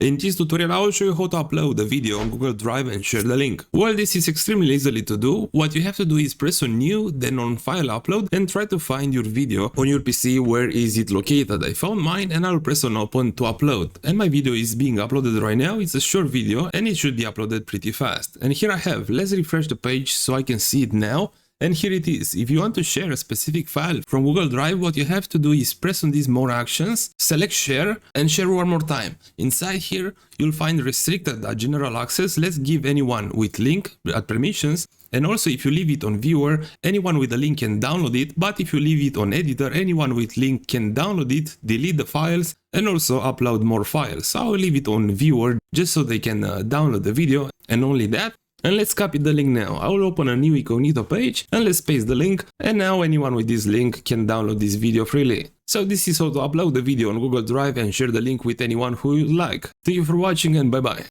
In this tutorial I will show you how to upload a video on Google Drive and share the link. Well, this is extremely easily to do. What you have to do is press on new, then on file upload and try to find your video on your PC. Where is it located? I found mine and I'll press on open to upload. And my video is being uploaded right now. It's a short video and it should be uploaded pretty fast. And here I have, let's refresh the page so I can see it now. And here it is. If you want to share a specific file from Google Drive, what you have to do is press on these more actions, select share and share one more time. Inside here, you'll find restricted at general access. Let's give anyone with link at permissions. And also if you leave it on viewer, anyone with a link can download it. But if you leave it on editor, anyone with link can download it, delete the files and also upload more files. So I will leave it on viewer just so they can download the video and only that. And let's copy the link now. I will open a new incognito page and let's paste the link. And now anyone with this link can download this video freely. So this is how to upload the video on Google Drive and share the link with anyone who you like. Thank you for watching and bye bye.